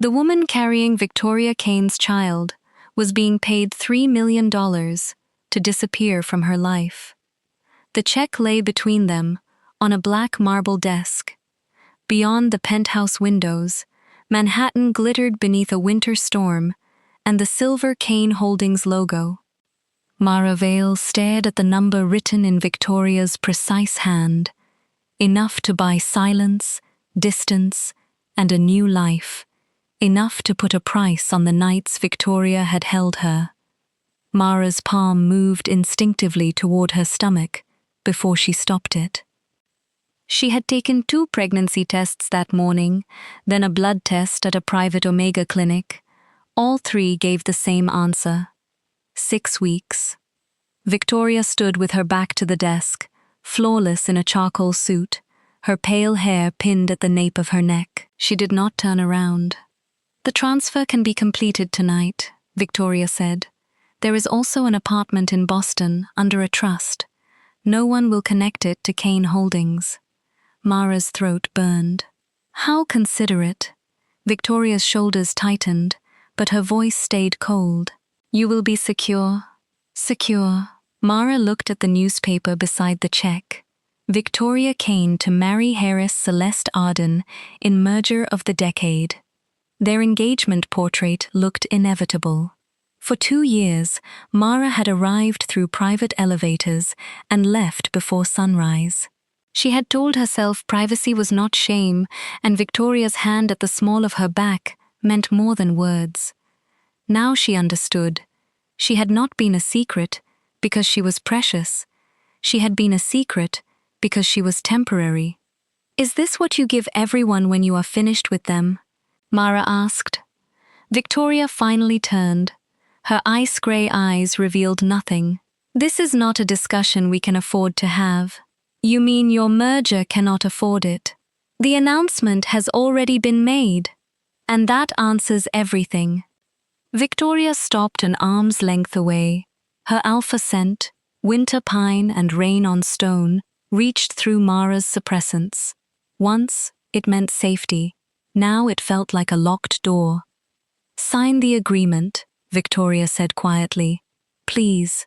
The woman carrying Victoria Kane's child was being paid $3 million to disappear from her life. The check lay between them on a black marble desk. Beyond the penthouse windows, Manhattan glittered beneath a winter storm and the silver Kane Holdings logo. Mara Vale stared at the number written in Victoria's precise hand, enough to buy silence, distance, and a new life, enough to put a price on the nights Victoria had held her. Mara's palm moved instinctively toward her stomach before she stopped it. She had taken 2 pregnancy tests that morning, then a blood test at a private Omega clinic. All 3 gave the same answer: 6 weeks. Victoria stood with her back to the desk, flawless in a charcoal suit, her pale hair pinned at the nape of her neck. She did not turn around. "The transfer can be completed tonight," Victoria said. "There is also an apartment in Boston under a trust. No one will connect it to Kane Holdings." Mara's throat burned. How considerate. Victoria's shoulders tightened, but her voice stayed cold. "You will be secure." Secure. Mara looked at the newspaper beside the check. Victoria Kane to marry heiress Celeste Arden in merger of the decade. Their engagement portrait looked inevitable. For 2 years, Mara had arrived through private elevators and left before sunrise. She had told herself privacy was not shame, and Victoria's hand at the small of her back meant more than words. Now she understood. She had not been a secret because she was precious. She had been a secret because she was temporary. "Is this what you give everyone when you are finished with them?" Mara asked. Victoria finally turned. Her ice-gray eyes revealed nothing. "This is not a discussion we can afford to have." "You mean your merger cannot afford it?" "The announcement has already been made, and that answers everything." Victoria stopped an arm's length away. Her alpha scent, winter pine and rain on stone, reached through Mara's suppressants. Once, it meant safety. Now it felt like a locked door. "Sign the agreement," Victoria said quietly. "Please."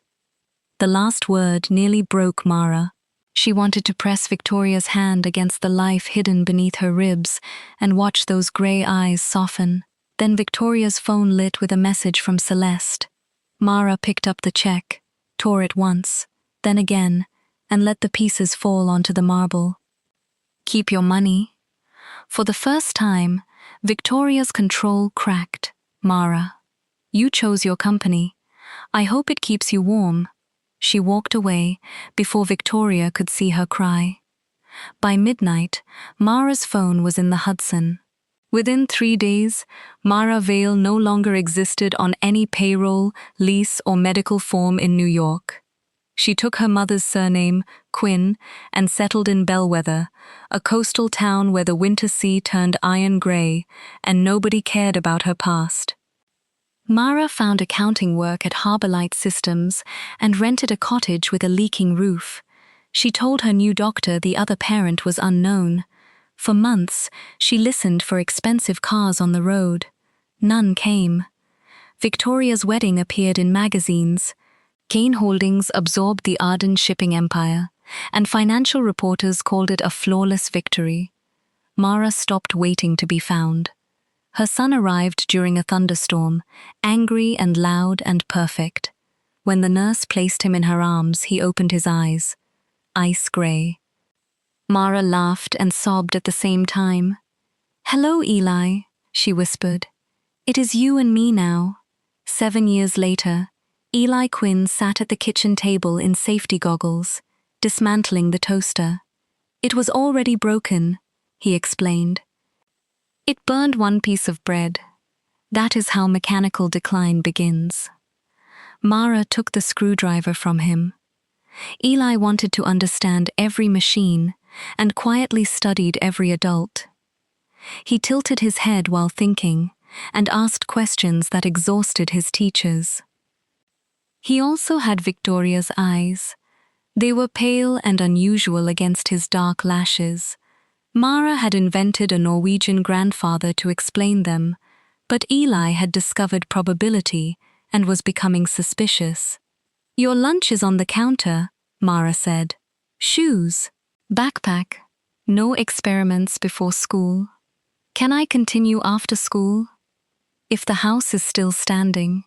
The last word nearly broke Mara. She wanted to press Victoria's hand against the life hidden beneath her ribs and watch those gray eyes soften. Then Victoria's phone lit with a message from Celeste. Mara picked up the check, tore it once, then again, and let the pieces fall onto the marble. "Keep your money." For the first time, Victoria's control cracked. "Mara, you chose your company. I hope it keeps you warm." She walked away before Victoria could see her cry. By midnight, Mara's phone was in the Hudson. Within 3 days, Mara Vale no longer existed on any payroll, lease, or medical form in New York. She took her mother's surname, Quinn, and settled in Bellwether, a coastal town where the winter sea turned iron gray, and nobody cared about her past. Mara found accounting work at Harborlight Systems and rented a cottage with a leaking roof. She told her new doctor the other parent was unknown. For months, she listened for expensive cars on the road. None came. Victoria's wedding appeared in magazines. Kane Holdings absorbed the Arden shipping empire, and financial reporters called it a flawless victory. Mara stopped waiting to be found. Her son arrived during a thunderstorm, angry and loud and perfect. When the nurse placed him in her arms, he opened his eyes, ice gray. Mara laughed and sobbed at the same time. "Hello, Eli," she whispered. "It is you and me now." 7 years later, Eli Quinn sat at the kitchen table in safety goggles, dismantling the toaster. "It was already broken," he explained. "It burned 1 piece of bread. That is how mechanical decline begins." Mara took the screwdriver from him. Eli wanted to understand every machine and quietly studied every adult. He tilted his head while thinking and asked questions that exhausted his teachers. He also had Victoria's eyes. They were pale and unusual against his dark lashes. Mara had invented a Norwegian grandfather to explain them, But Eli had discovered probability and was becoming suspicious. "Your lunch is on the counter," Mara said. "Shoes. Backpack. No experiments before school. Can I continue after school? If the house is still standing."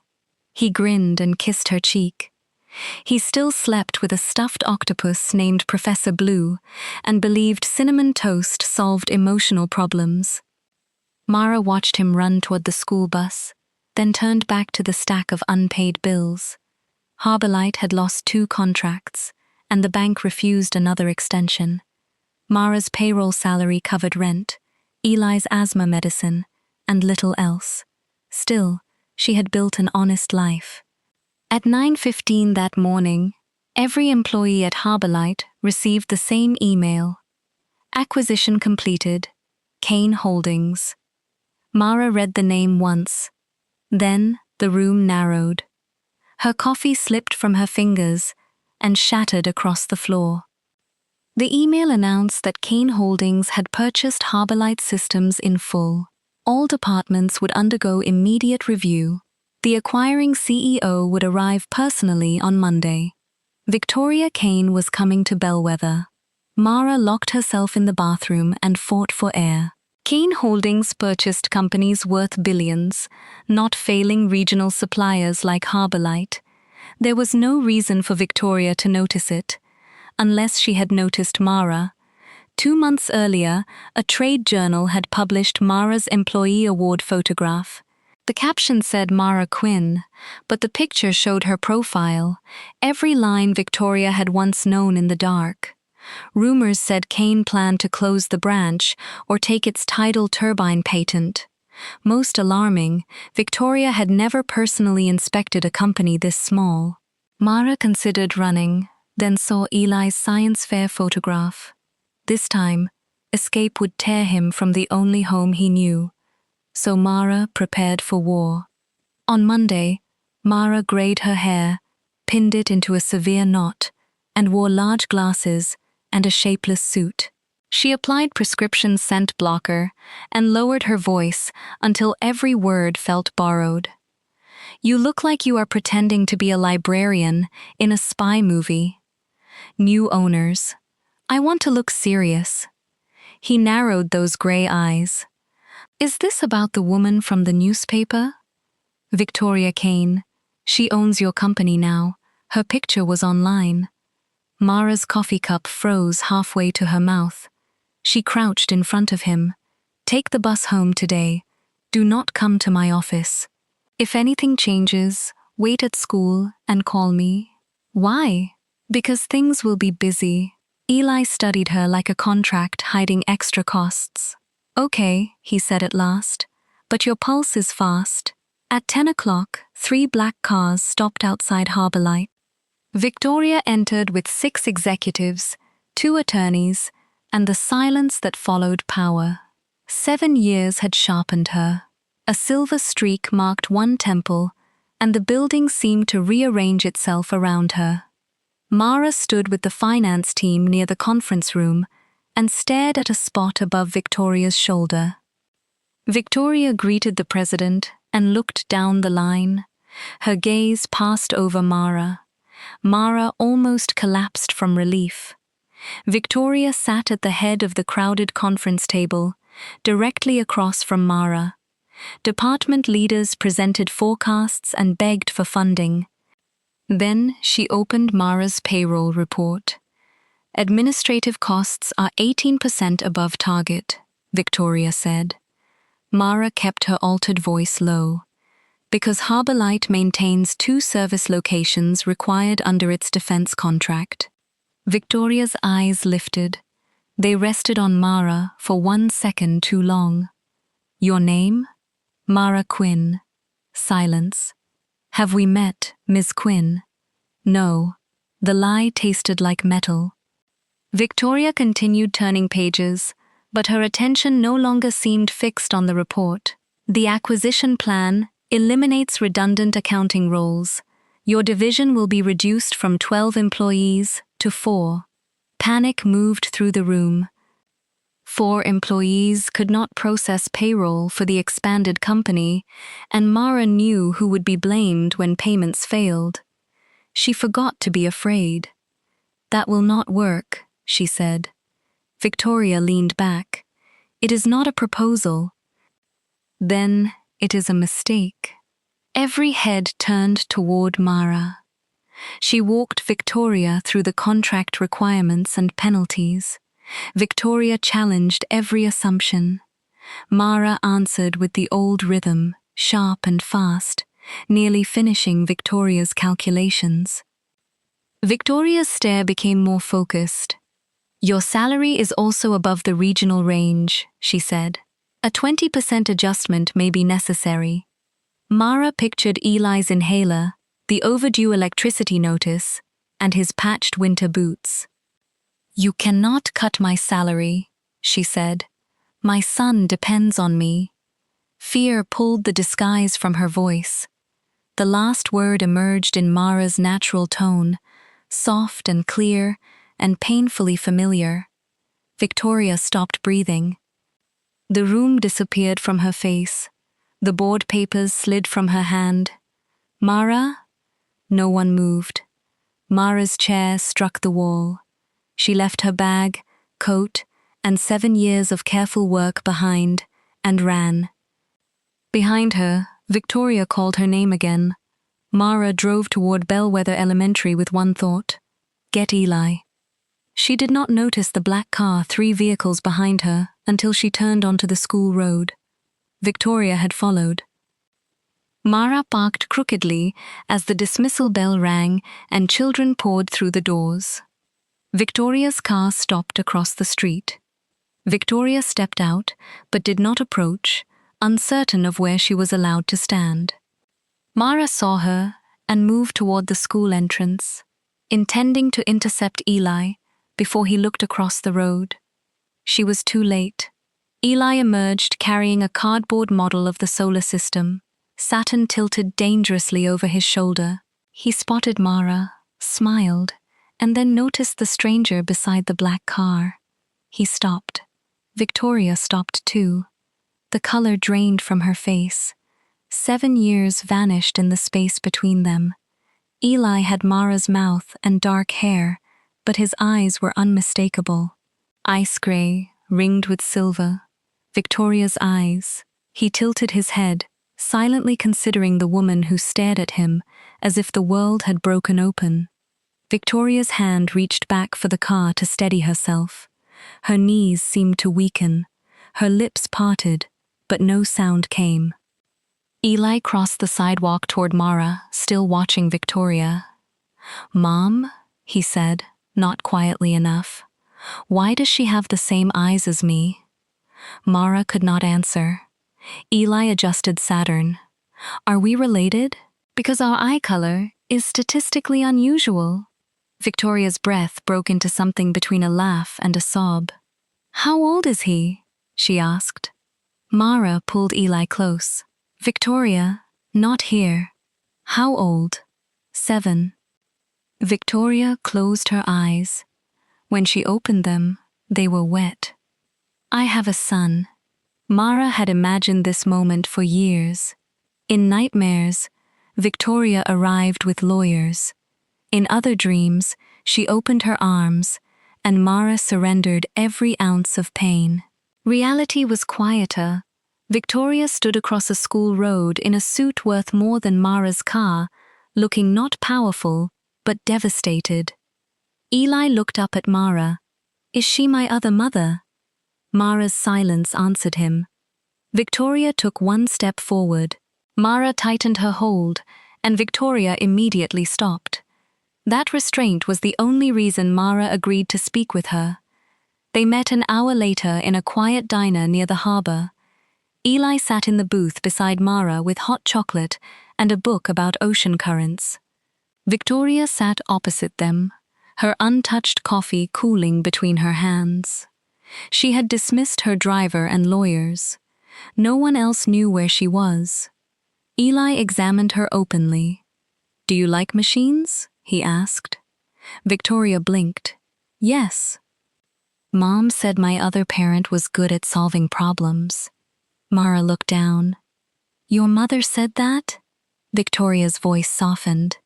He grinned and kissed her cheek. He still slept with a stuffed octopus named Professor Blue and believed cinnamon toast solved emotional problems. Mara watched him run toward the school bus, then turned back to the stack of unpaid bills. Harbourlight had lost 2 contracts, and the bank refused another extension. Mara's payroll salary covered rent, Eli's asthma medicine, and little else. Still, she had built an honest life. At 9:15 that morning, every employee at Harbourlight received the same email. "Acquisition completed. Kane Holdings." Mara read the name once. Then the room narrowed. Her coffee slipped from her fingers and shattered across the floor. The email announced that Kane Holdings had purchased Harbourlight Systems in full. All departments would undergo immediate review. The acquiring CEO would arrive personally on Monday. Victoria Kane was coming to Bellwether. Mara locked herself in the bathroom and fought for air. Kane Holdings purchased companies worth billions, not failing regional suppliers like Harbourlight. There was no reason for Victoria to notice it, unless she had noticed Mara. 2 months earlier, a trade journal had published Mara's employee award photograph. The caption said Mara Quinn, but the picture showed her profile, every line Victoria had once known in the dark. Rumors said Kane planned to close the branch or take its tidal turbine patent. Most alarming, Victoria had never personally inspected a company this small. Mara considered running, then saw Eli's science fair photograph. This time, escape would tear him from the only home he knew. So Mara prepared for war. On Monday, Mara grayed her hair, pinned it into a severe knot, and wore large glasses and a shapeless suit. She applied prescription scent blocker and lowered her voice until every word felt borrowed. "You look like you are pretending to be a librarian in a spy movie. New owners. I want to look serious." He narrowed those gray eyes. "Is this about the woman from the newspaper?" "Victoria Kane. She owns your company now. Her picture was online." Mara's coffee cup froze halfway to her mouth. She crouched in front of him. "Take the bus home today. Do not come to my office. If anything changes, wait at school and call me." "Why?" "Because things will be busy." Eli studied her like a contract hiding extra costs. "Okay," he said at last, "but your pulse is fast." At 10 o'clock, 3 black cars stopped outside Harbourlight. Victoria entered with 6 executives, 2 attorneys, and the silence that followed power. 7 years had sharpened her. A silver streak marked one temple, and the building seemed to rearrange itself around her. Mara stood with the finance team near the conference room and stared at a spot above Victoria's shoulder. Victoria greeted the president and looked down the line. Her gaze passed over Mara. Mara almost collapsed from relief. Victoria sat at the head of the crowded conference table, directly across from Mara. Department leaders presented forecasts and begged for funding. Then she opened Mara's payroll report. "Administrative costs are 18% above target," Victoria said. Mara kept her altered voice low. "Because Harbourlight maintains 2 service locations required under its defense contract." Victoria's eyes lifted. They rested on Mara for 1 second too long. "Your name?" "Mara Quinn." Silence. "Have we met, Ms. Quinn?" "No." The lie tasted like metal. Victoria continued turning pages, but her attention no longer seemed fixed on the report. "The acquisition plan eliminates redundant accounting roles. Your division will be reduced from 12 employees to 4. Panic moved through the room. 4 employees could not process payroll for the expanded company, and Mara knew who would be blamed when payments failed. She forgot to be afraid. "That will not work," she said. Victoria leaned back. "It is not a proposal." "Then it is a mistake." Every head turned toward Mara. She walked Victoria through the contract requirements and penalties. Victoria challenged every assumption. Mara answered with the old rhythm, sharp and fast, nearly finishing Victoria's calculations. Victoria's stare became more focused. "Your salary is also above the regional range," she said. "A 20% adjustment may be necessary." Mara pictured Eli's inhaler, the overdue electricity notice, and his patched winter boots. "You cannot cut my salary," she said. "My son depends on me." Fear pulled the disguise from her voice. The last word emerged in Mara's natural tone, soft and clear and painfully familiar. Victoria stopped breathing. The room disappeared from her face. The board papers slid from her hand. "Mara?" No one moved. Mara's chair struck the wall. She left her bag, coat, and 7 years of careful work behind, and ran. Behind her, Victoria called her name again. Mara drove toward Bellwether Elementary with one thought: get Eli. She did not notice the black car 3 vehicles behind her until she turned onto the school road. Victoria had followed. Mara parked crookedly as the dismissal bell rang and children poured through the doors. Victoria's car stopped across the street. Victoria stepped out, but did not approach, uncertain of where she was allowed to stand. Mara saw her and moved toward the school entrance, intending to intercept Eli before he looked across the road. She was too late. Eli emerged carrying a cardboard model of the solar system, Saturn tilted dangerously over his shoulder. He spotted Mara, smiled, and then noticed the stranger beside the black car. He stopped. Victoria stopped too. The color drained from her face. 7 years vanished in the space between them. Eli had Mara's mouth and dark hair, but his eyes were unmistakable. Ice gray, ringed with silver. Victoria's eyes. He tilted his head, silently considering the woman who stared at him as if the world had broken open. Victoria's hand reached back for the car to steady herself. Her knees seemed to weaken. Her lips parted, but no sound came. Eli crossed the sidewalk toward Mara, still watching Victoria. "Mom," he said, not quietly enough. "Why does she have the same eyes as me?" Mara could not answer. Eli adjusted Saturn. "Are we related? Because our eye color is statistically unusual." Victoria's breath broke into something between a laugh and a sob. "How old is he?" she asked. Mara pulled Eli close. "Victoria, not here." "How old?" 7. Victoria closed her eyes. When she opened them, they were wet. "I have a son." Mara had imagined this moment for years. In nightmares, Victoria arrived with lawyers. In other dreams, she opened her arms, and Mara surrendered every ounce of pain. Reality was quieter. Victoria stood across a school road in a suit worth more than Mara's car, looking not powerful, but devastated. Eli looked up at Mara. "Is she my other mother?" Mara's silence answered him. Victoria took one step forward. Mara tightened her hold, and Victoria immediately stopped. That restraint was the only reason Mara agreed to speak with her. They met an hour later in a quiet diner near the harbor. Eli sat in the booth beside Mara with hot chocolate and a book about ocean currents. Victoria sat opposite them, her untouched coffee cooling between her hands. She had dismissed her driver and lawyers. No one else knew where she was. Eli examined her openly. "Do you like machines?" he asked. Victoria blinked. "Yes." Mom said my other parent was good at solving problems. Mara looked down. Your mother said that? Victoria's voice softened.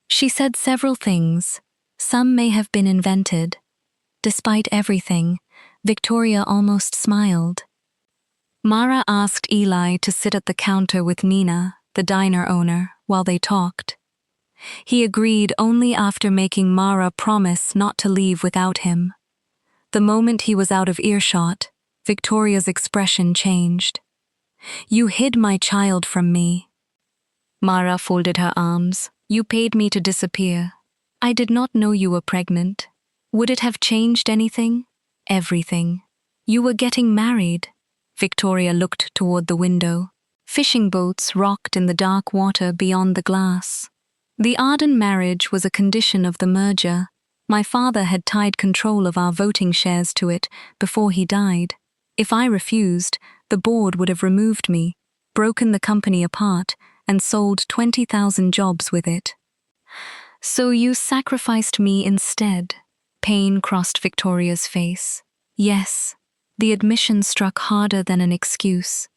She said several things. Some may have been invented. Despite everything, Victoria almost smiled. Mara asked Eli to sit at the counter with Nina, the diner owner, while they talked. He agreed only after making Mara promise not to leave without him. The moment he was out of earshot, Victoria's expression changed. You hid my child from me. Mara folded her arms. You paid me to disappear. I did not know you were pregnant. Would it have changed anything? Everything. You were getting married. Victoria looked toward the window. Fishing boats rocked in the dark water beyond the glass. The Arden marriage was a condition of the merger. My father had tied control of our voting shares to it before he died. If I refused, the board would have removed me, broken the company apart, and sold 20,000 jobs with it. So you sacrificed me instead. Pain crossed Victoria's face. Yes, the admission struck harder than an excuse.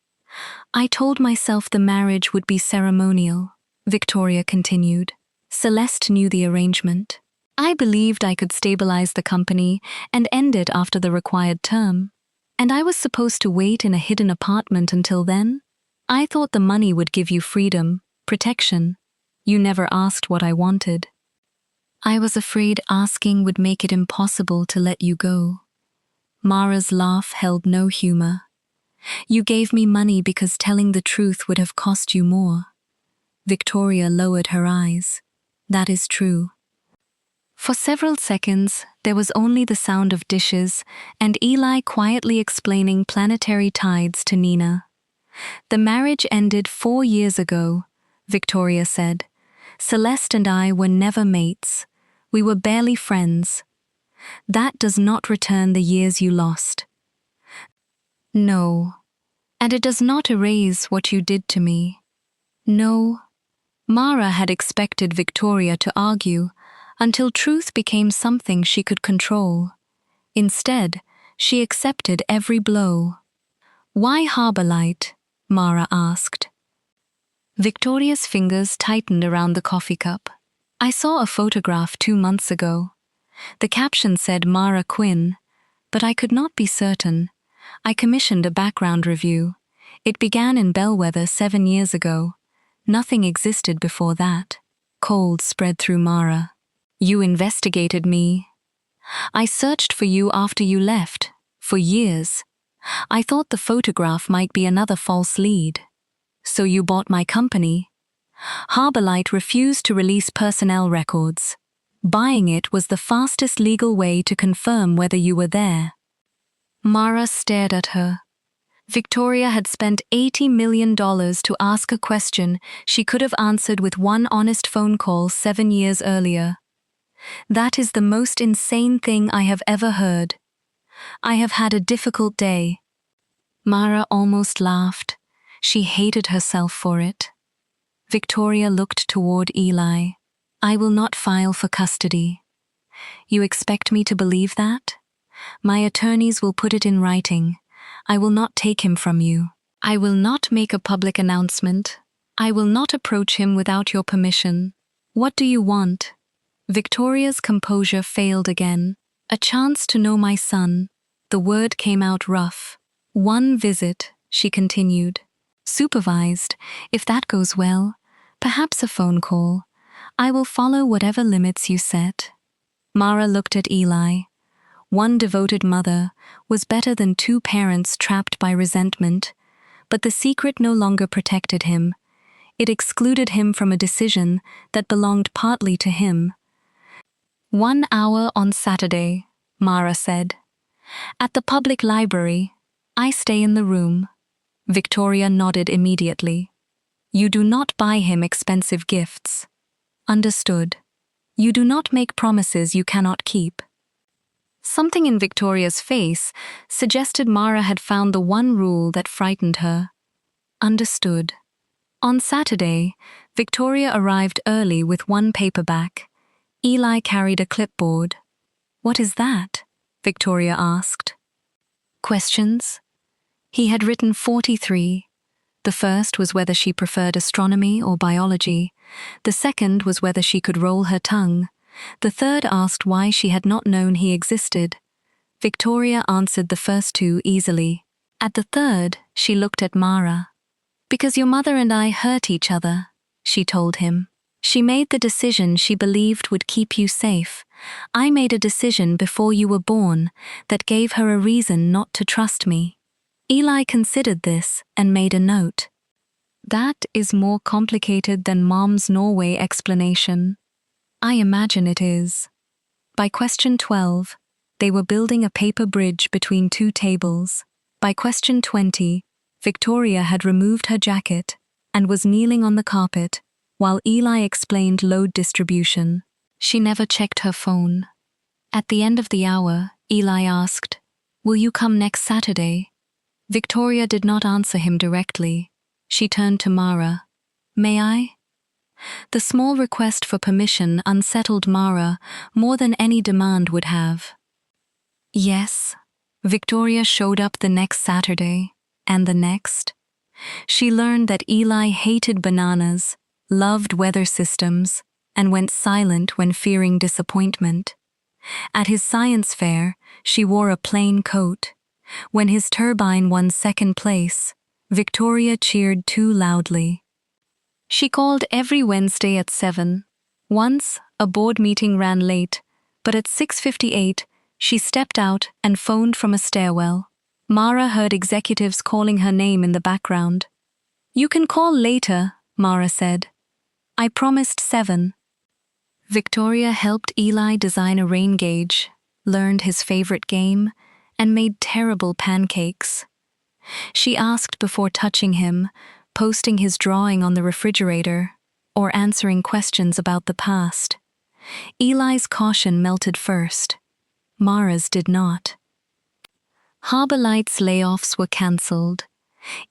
I told myself the marriage would be ceremonial, Victoria continued. Celeste knew the arrangement. I believed I could stabilize the company and end it after the required term. And I was supposed to wait in a hidden apartment until then? I thought the money would give you freedom, protection. You never asked what I wanted. I was afraid asking would make it impossible to let you go. Mara's laugh held no humor. You gave me money because telling the truth would have cost you more. Victoria lowered her eyes. That is true. For several seconds, there was only the sound of dishes and Eli quietly explaining planetary tides to Nina. The marriage ended 4 years ago, Victoria said. Celeste and I were never mates. We were barely friends. That does not return the years you lost. No, and it does not erase what you did to me. No. Mara had expected Victoria to argue until truth became something she could control. Instead, she accepted every blow. Why Harbor Light? Mara asked. Victoria's fingers tightened around the coffee cup. I saw a photograph 2 months ago. The caption said Mara Quinn, but I could not be certain. I commissioned a background review. It began in Bellwether 7 years ago. Nothing existed before that. Cold spread through Mara. You investigated me. I searched for you after you left, for years. I thought the photograph might be another false lead. So you bought my company. Harbor Light refused to release personnel records. Buying it was the fastest legal way to confirm whether you were there. Mara stared at her. Victoria had spent $80 million to ask a question she could have answered with one honest phone call 7 years earlier. That is the most insane thing I have ever heard. I have had a difficult day. Mara almost laughed. She hated herself for it. Victoria looked toward Eli. I will not file for custody. You expect me to believe that? My attorneys will put it in writing. I will not take him from you. I will not make a public announcement. I will not approach him without your permission. What do you want? Victoria's composure failed again. A chance to know my son. The word came out rough. One visit, she continued. Supervised, if that goes well. Perhaps a phone call. I will follow whatever limits you set. Mara looked at Eli. One devoted mother was better than 2 parents trapped by resentment, but the secret no longer protected him. It excluded him from a decision that belonged partly to him. 1 hour on Saturday, Mara said. At the public library. I stay in the room. Victoria nodded immediately. You do not buy him expensive gifts. Understood. You do not make promises you cannot keep. Something in Victoria's face suggested Mara had found the one rule that frightened her. Understood. On Saturday, Victoria arrived early with 1 paperback. Eli carried a clipboard. What is that? Victoria asked. Questions? He had written 43. The first was whether she preferred astronomy or biology. The second was whether she could roll her tongue. The third asked why she had not known he existed. Victoria answered the first two easily. At the third, she looked at Mara. Because your mother and I hurt each other, she told him. She made the decision she believed would keep you safe. I made a decision before you were born that gave her a reason not to trust me. Eli considered this and made a note. That is more complicated than Mom's Norway explanation. I imagine it is. By question 12, they were building a paper bridge between two tables. By question 20, Victoria had removed her jacket and was kneeling on the carpet while Eli explained load distribution. She never checked her phone. At the end of the hour, Eli asked, "Will you come next Saturday?" Victoria did not answer him directly. She turned to Mara. "May I?" The small request for permission unsettled Mara more than any demand would have. Yes. Victoria showed up the next Saturday, and the next. She learned that Eli hated bananas, loved weather systems, and went silent when fearing disappointment. At his science fair, she wore a plain coat. When his turbine won second place, Victoria cheered too loudly. She called every Wednesday at 7. Once, a board meeting ran late, but at 6:58, she stepped out and phoned from a stairwell. Mara heard executives calling her name in the background. "You can call later," Mara said. "I promised 7. Victoria helped Eli design a rain gauge, learned his favorite game, and made terrible pancakes. She asked before touching him, posting his drawing on the refrigerator, or answering questions about the past. Eli's caution melted first. Mara's did not. Harbor Light's layoffs were cancelled.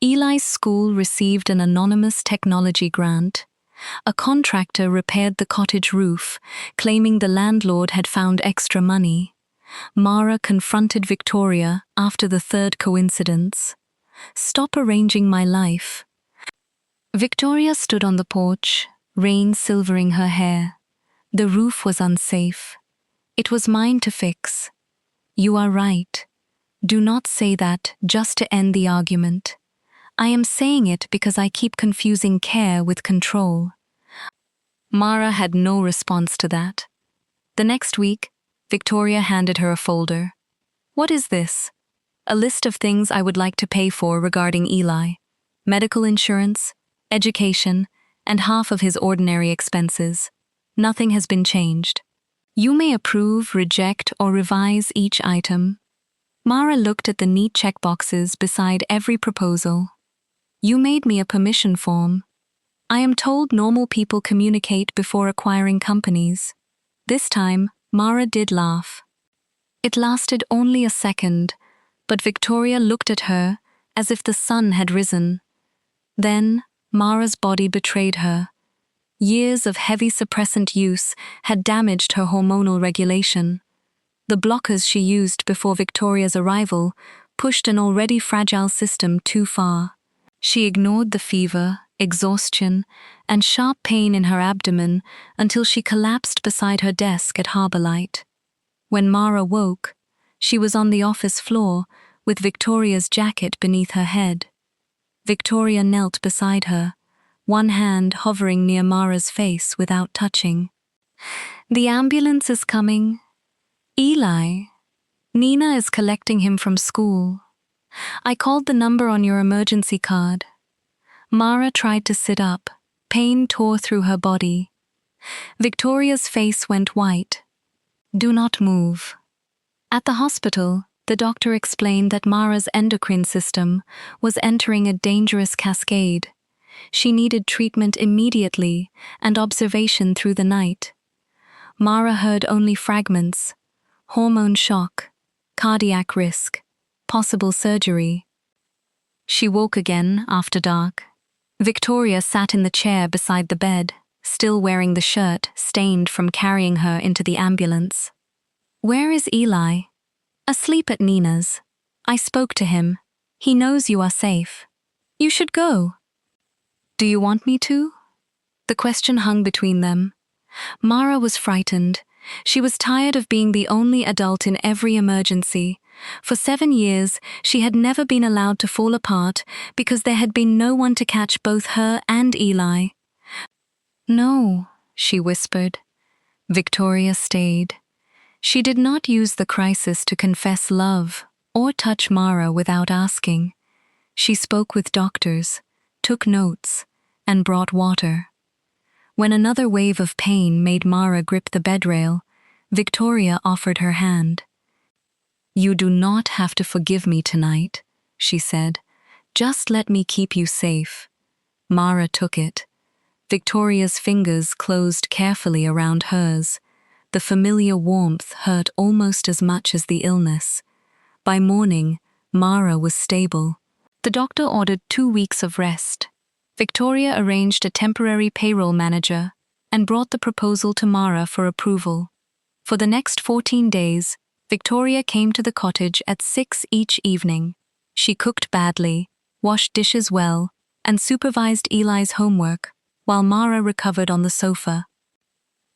Eli's school received an anonymous technology grant. A contractor repaired the cottage roof, claiming the landlord had found extra money. Mara confronted Victoria after the third coincidence. "Stop arranging my life." Victoria stood on the porch, rain silvering her hair. The roof was unsafe. "It was mine to fix." "You are right. Do not say that just to end the argument. I am saying it because I keep confusing care with control." Mara had no response to that. The next week, Victoria handed her a folder. "What is this?" "A list of things I would like to pay for regarding Eli. Medical insurance, education, and half of his ordinary expenses. Nothing has been changed. You may approve, reject, or revise each item." Mara looked at the neat checkboxes beside every proposal. "You made me a permission form. I am told normal people communicate before acquiring companies." This time, Mara did laugh. It lasted only a second, but Victoria looked at her as if the sun had risen. Then, Mara's body betrayed her. Years of heavy suppressant use had damaged her hormonal regulation. The blockers she used before Victoria's arrival pushed an already fragile system too far. She ignored the fever, exhaustion, and sharp pain in her abdomen until she collapsed beside her desk at Harbor Light. When Mara woke, she was on the office floor with Victoria's jacket beneath her head. Victoria knelt beside her, one hand hovering near Mara's face without touching. "The ambulance is coming. Eli. Nina is collecting him from school. I called the number on your emergency card." Mara tried to sit up. Pain tore through her body. Victoria's face went white. "Do not move." At the hospital, the doctor explained that Mara's endocrine system was entering a dangerous cascade. She needed treatment immediately and observation through the night. Mara heard only fragments: hormone shock, cardiac risk, possible surgery. She woke again after dark. Victoria sat in the chair beside the bed, still wearing the shirt stained from carrying her into the ambulance. "Where is Eli?" Asleep at Nina's. I spoke to him. He knows you are safe. You should go. Do you want me to? The question hung between them. Mara was frightened. She was tired of being the only adult in every emergency. For 7 years, she had never been allowed to fall apart because there had been no one to catch both her and Eli. No, she whispered. Victoria stayed. She did not use the crisis to confess love or touch Mara without asking. She spoke with doctors, took notes, and brought water. When another wave of pain made Mara grip the bedrail, Victoria offered her hand. You do not have to forgive me tonight, she said. Just let me keep you safe. Mara took it. Victoria's fingers closed carefully around hers. The familiar warmth hurt almost as much as the illness. By morning, Mara was stable. The doctor ordered 2 weeks of rest. Victoria arranged a temporary payroll manager and brought the proposal to Mara for approval. For the next 14 days, Victoria came to the cottage at 6 each evening. She cooked badly, washed dishes well, and supervised Eli's homework, while Mara recovered on the sofa.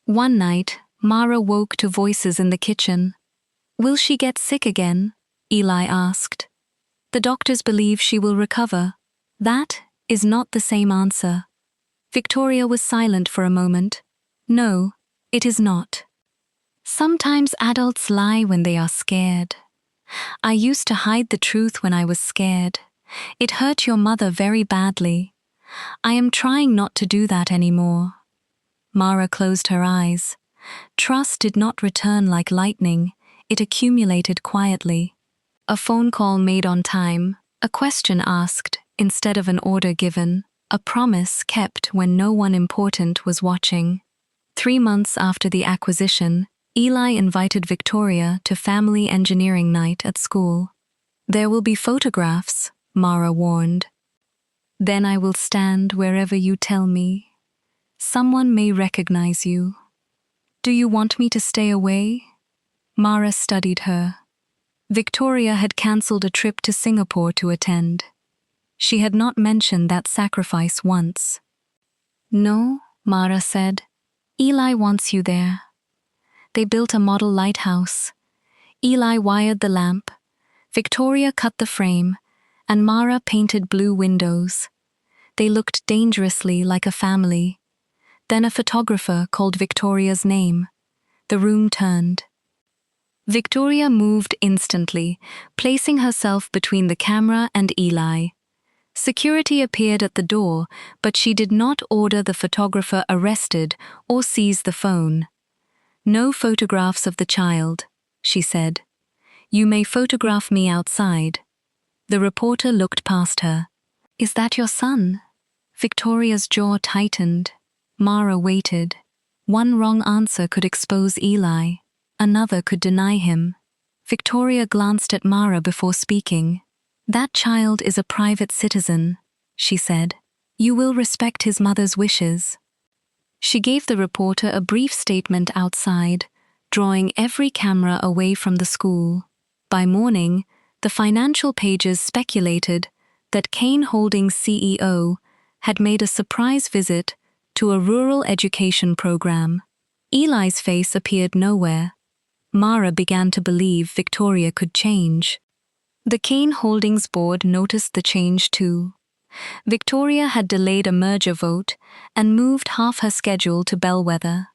One night, Mara woke to voices in the kitchen. Will she get sick again? Eli asked. The doctors believe she will recover. That is not the same answer. Victoria was silent for a moment. No, it is not. Sometimes adults lie when they are scared. I used to hide the truth when I was scared. It hurt your mother very badly. I am trying not to do that anymore. Mara closed her eyes. Trust did not return like lightning. It accumulated quietly. A phone call made on time, a question asked instead of an order given, a promise kept when no one important was watching. 3 months after the acquisition, Eli invited Victoria to family engineering night at school. There will be photographs, Mara warned. Then I will stand wherever you tell me. Someone may recognize you. Do you want me to stay away? Mara studied her. Victoria had cancelled a trip to Singapore to attend. She had not mentioned that sacrifice once. No, Mara said. Eli wants you there. They built a model lighthouse. Eli wired the lamp. Victoria cut the frame, and Mara painted blue windows. They looked dangerously like a family. Then a photographer called Victoria's name. The room turned. Victoria moved instantly, placing herself between the camera and Eli. Security appeared at the door, but she did not order the photographer arrested or seize the phone. No photographs of the child, she said. You may photograph me outside. The reporter looked past her. Is that your son? Victoria's jaw tightened. Mara waited. One wrong answer could expose Eli. Another could deny him. Victoria glanced at Mara before speaking. That child is a private citizen, she said. You will respect his mother's wishes. She gave the reporter a brief statement outside, drawing every camera away from the school. By morning, the financial pages speculated that Kane Holdings' CEO had made a surprise visit to a rural education program. Eli's face appeared nowhere. Mara began to believe Victoria could change. The Kane Holdings board noticed the change too. Victoria had delayed a merger vote and moved half her schedule to Bellwether.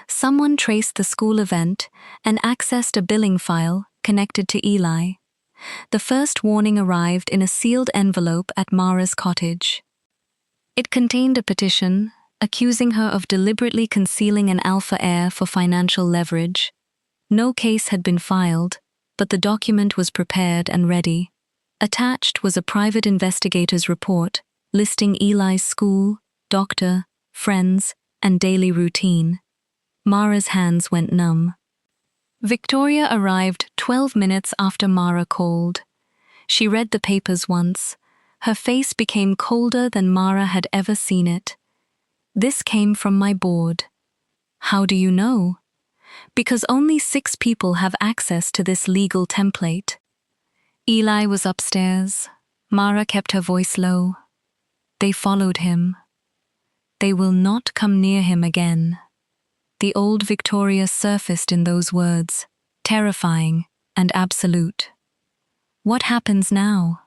Someone traced the school event and accessed a billing file connected to Eli. The first warning arrived in a sealed envelope at Mara's cottage. It contained a petition accusing her of deliberately concealing an alpha heir for financial leverage. No case had been filed, but the document was prepared and ready. Attached was a private investigator's report listing Eli's school, doctor, friends, and daily routine. Mara's hands went numb. Victoria arrived 12 minutes after Mara called. She read the papers once. Her face became colder than Mara had ever seen it. This came from my board. How do you know? because only 6 people have access to this legal template. Eli was upstairs. Mara kept her voice low. They followed him. They will not come near him again. The old Victoria surfaced in those words, terrifying and absolute. What happens now?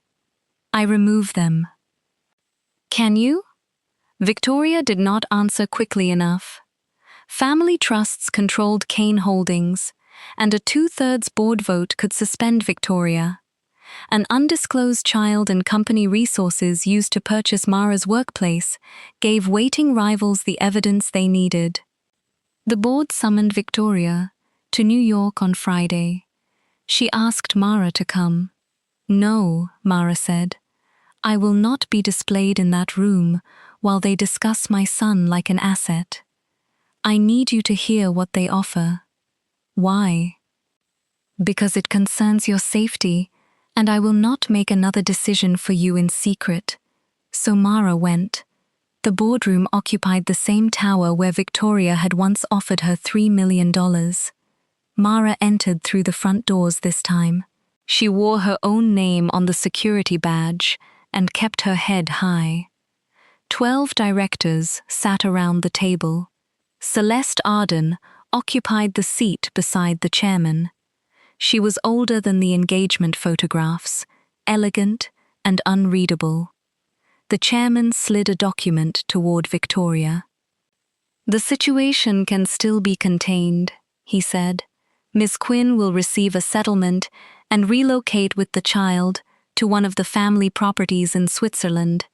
I remove them. Can you? Victoria did not answer quickly enough. Family trusts controlled Kane Holdings, and a 2/3 board vote could suspend Victoria. An undisclosed child and company resources used to purchase Mara's workplace gave waiting rivals the evidence they needed. The board summoned Victoria to New York on Friday. She asked Mara to come. No, Mara said. I will not be displayed in that room while they discuss my son like an asset. I need you to hear what they offer. Why? Because it concerns your safety, and I will not make another decision for you in secret. So Mara went. The boardroom occupied the same tower where Victoria had once offered her $3 million. Mara entered through the front doors this time. She wore her own name on the security badge and kept her head high. 12 directors sat around the table. Celeste Arden occupied the seat beside the chairman. She was older than the engagement photographs, elegant and unreadable. The chairman slid a document toward Victoria. The situation can still be contained, he said. Miss Quinn will receive a settlement and relocate with the child to one of the family properties in Switzerland.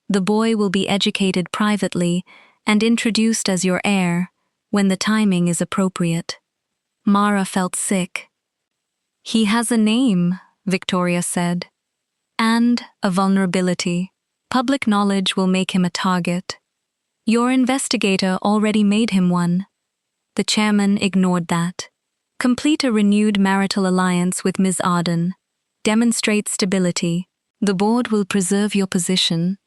The boy will be educated privately and introduced as your heir when the timing is appropriate. Mara felt sick. He has a name, Victoria said, and a vulnerability. Public knowledge will make him a target. Your investigator already made him one. The chairman ignored that. Complete a renewed marital alliance with Ms. Arden. Demonstrate stability. The board will preserve your position,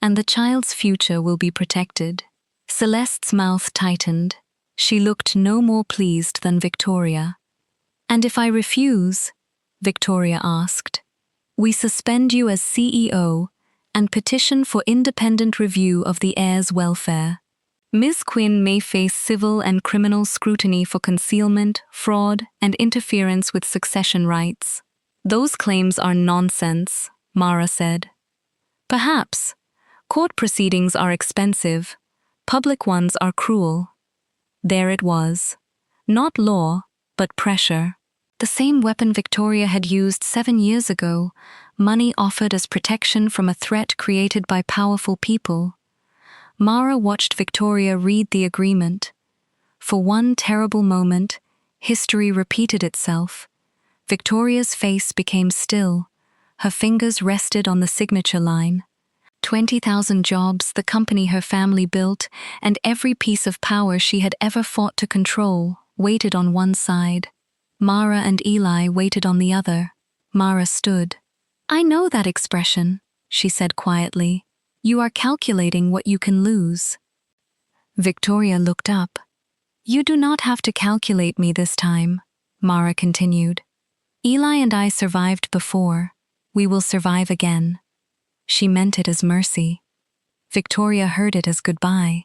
and the child's future will be protected. Celeste's mouth tightened. She looked no more pleased than Victoria. And if I refuse, Victoria asked, we suspend you as CEO and petition for independent review of the heir's welfare. Ms. Quinn may face civil and criminal scrutiny for concealment, fraud, and interference with succession rights. Those claims are nonsense, Mara said. Perhaps. Court proceedings are expensive. Public ones are cruel. There it was. Not law, but pressure. The same weapon Victoria had used 7 years ago, money offered as protection from a threat created by powerful people. Mara watched Victoria read the agreement. For one terrible moment, history repeated itself. Victoria's face became still. Her fingers rested on the signature line. 20,000 jobs, the company her family built, and every piece of power she had ever fought to control, waited on one side. Mara and Eli waited on the other. Mara stood. I know that expression, she said quietly. You are calculating what you can lose. Victoria looked up. You do not have to calculate me this time, Mara continued. Eli and I survived before. We will survive again. She meant it as mercy. Victoria heard it as goodbye.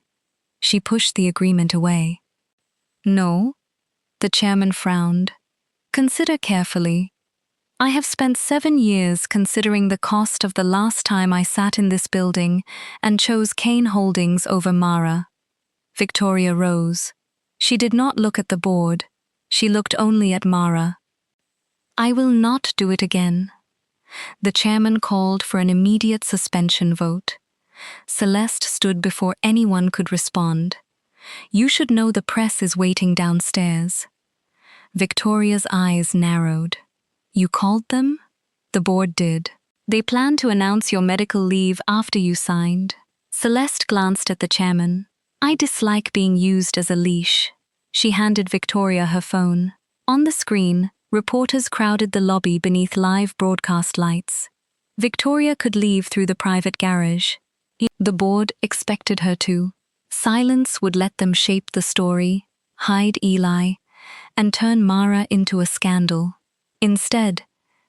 She pushed the agreement away. No, the chairman frowned. Consider carefully. I have spent 7 years considering the cost of the last time I sat in this building and chose Kane Holdings over Mara. Victoria rose. She did not look at the board. She looked only at Mara. I will not do it again. The chairman called for an immediate suspension vote. Celeste stood before anyone could respond. You should know the press is waiting downstairs. Victoria's eyes narrowed. You called them? The board did. They plan to announce your medical leave after you signed. Celeste glanced at the chairman. I dislike being used as a leash. She handed Victoria her phone. On the screen, reporters crowded the lobby beneath live broadcast lights. Victoria could leave through the private garage. The board expected her to. Silence would let them shape the story, hide Eli, and turn Mara into a scandal. Instead,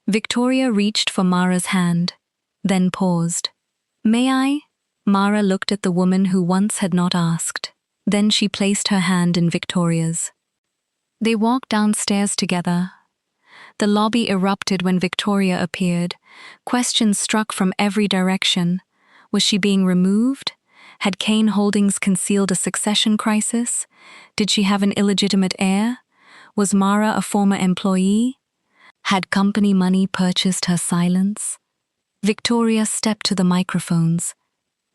Victoria reached for Mara's hand, then paused. "May I?" Mara looked at the woman who once had not asked. Then she placed her hand in Victoria's. They walked downstairs together. The lobby erupted when Victoria appeared. Questions struck from every direction. Was she being removed? Had Kane Holdings concealed a succession crisis? Did she have an illegitimate heir? Was Mara a former employee? Had company money purchased her silence? Victoria stepped to the microphones.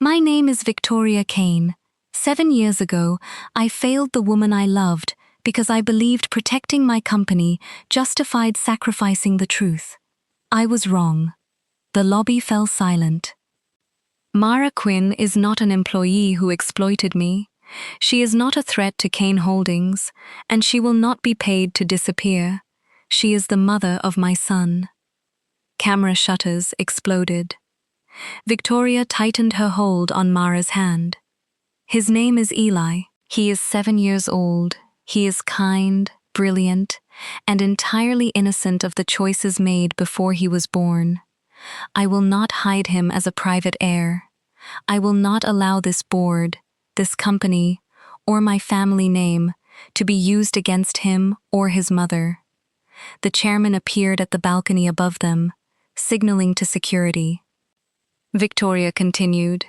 "My name is Victoria Kane. 7 years ago, I failed the woman I loved because I believed protecting my company justified sacrificing the truth. I was wrong." The lobby fell silent. "Mara Quinn is not an employee who exploited me. She is not a threat to Kane Holdings, and she will not be paid to disappear. She is the mother of my son." Camera shutters exploded. Victoria tightened her hold on Mara's hand. "His name is Eli. He is 7 years old. He is kind, brilliant, and entirely innocent of the choices made before he was born. I will not hide him as a private heir. I will not allow this board, this company, or my family name to be used against him or his mother." The chairman appeared at the balcony above them, signaling to security. Victoria continued,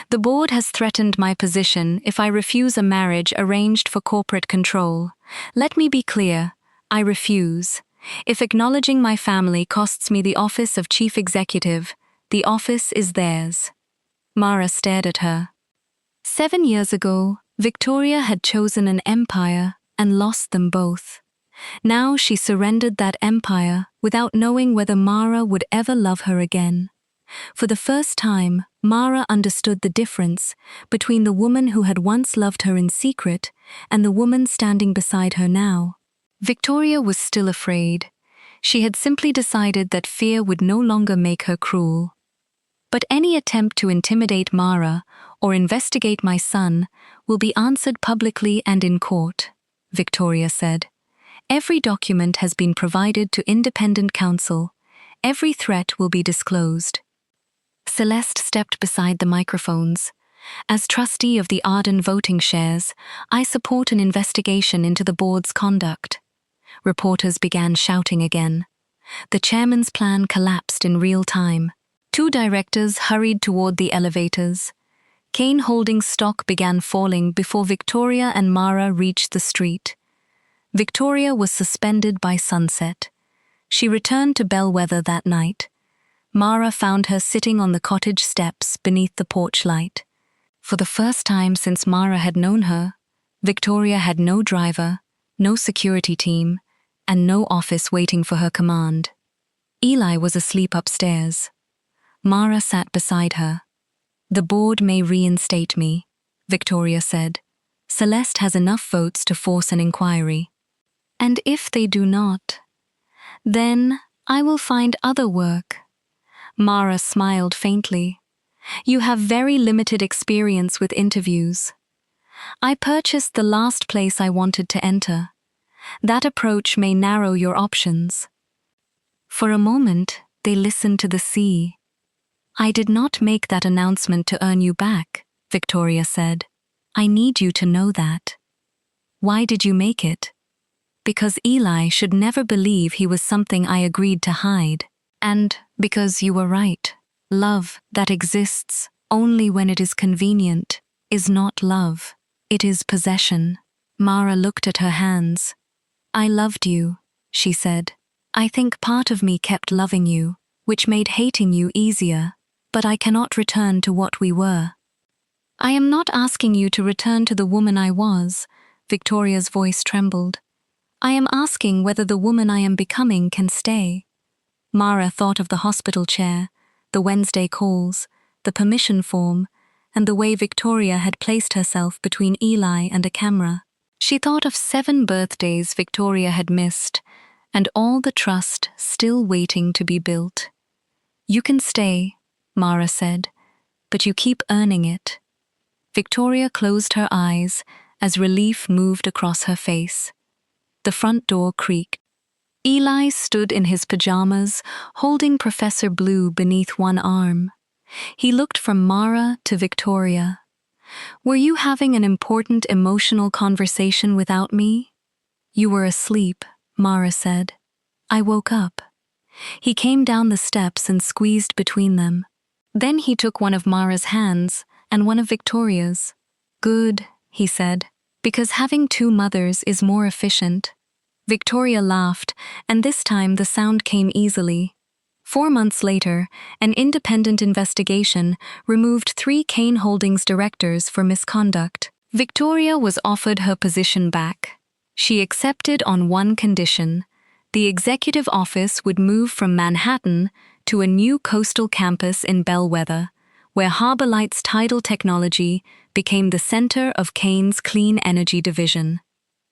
"The board has threatened my position if I refuse a marriage arranged for corporate control. Let me be clear, I refuse. If acknowledging my family costs me the office of chief executive, the office is theirs." Mara stared at her. 7 years ago, Victoria had chosen an empire and lost them both. Now she surrendered that empire without knowing whether Mara would ever love her again. For the first time, Mara understood the difference between the woman who had once loved her in secret and the woman standing beside her now. Victoria was still afraid. She had simply decided that fear would no longer make her cruel. "But any attempt to intimidate Mara or investigate my son will be answered publicly and in court," Victoria said. "Every document has been provided to independent counsel. Every threat will be disclosed." Celeste stepped beside the microphones. "As trustee of the Arden voting shares, I support an investigation into the board's conduct." Reporters began shouting again. The chairman's plan collapsed in real time. 2 directors hurried toward the elevators. Kane Holdings stock began falling before Victoria and Mara reached the street. Victoria was suspended by sunset. She returned to Bellwether that night. Mara found her sitting on the cottage steps beneath the porch light. For the first time since Mara had known her, Victoria had no driver, no security team, and no office waiting for her command. Eli was asleep upstairs. Mara sat beside her. "The board may reinstate me," Victoria said. "Celeste has enough votes to force an inquiry. And if they do not, then I will find other work." Mara smiled faintly. "You have very limited experience with interviews. I purchased the last place I wanted to enter. That approach may narrow your options." For a moment, they listened to the sea. "I did not make that announcement to earn you back," Victoria said. "I need you to know that." "Why did you make it?" "Because Eli should never believe he was something I agreed to hide. And because you were right. Love that exists only when it is convenient is not love. It is possession." Mara looked at her hands. "I loved you," she said. "I think part of me kept loving you, which made hating you easier, but I cannot return to what we were." "I am not asking you to return to the woman I was," Victoria's voice trembled. "I am asking whether the woman I am becoming can stay." Mara thought of the hospital chair, the Wednesday calls, the permission form, and the way Victoria had placed herself between Eli and a camera. She thought of 7 birthdays Victoria had missed, and all the trust still waiting to be built. "You can stay," Mara said, "but you keep earning it." Victoria closed her eyes as relief moved across her face. The front door creaked. Eli stood in his pajamas, holding Professor Blue beneath one arm. He looked from Mara to Victoria. "Were you having an important emotional conversation without me?" "You were asleep," Mara said. "I woke up." He came down the steps and squeezed between them. Then he took one of Mara's hands and one of Victoria's. "Good," he said, "because having two mothers is more efficient." Victoria laughed, and this time the sound came easily. 4 months later, an independent investigation removed 3 Kane Holdings directors for misconduct. Victoria was offered her position back. She accepted on one condition: the executive office would move from Manhattan to a new coastal campus in Bellwether, where Harbor Light's tidal technology became the center of Kane's clean energy division.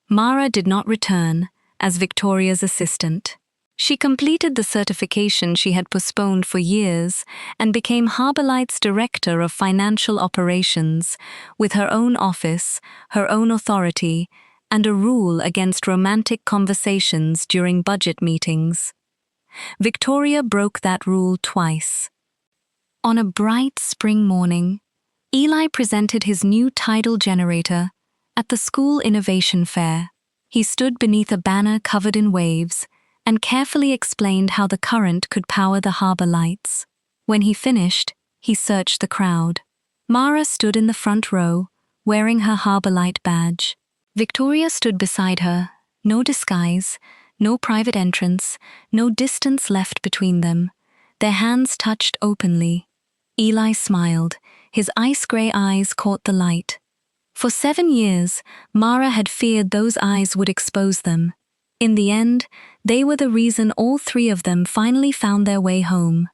Mara did not return as Victoria's assistant. She completed the certification she had postponed for years and became Harbor Light's Director of Financial Operations, with her own office, her own authority, and a rule against romantic conversations during budget meetings. Victoria broke that rule twice. On a bright spring morning, Eli presented his new tidal generator at the school innovation fair. He stood beneath a banner covered in waves and carefully explained how the current could power the harbor lights. When he finished, he searched the crowd. Mara stood in the front row, wearing her harbor light badge. Victoria stood beside her, no disguise, no private entrance, no distance left between them. Their hands touched openly. Eli smiled. His ice-gray eyes caught the light. For 7 years, Mara had feared those eyes would expose them. In the end, they were the reason all 3 of them finally found their way home.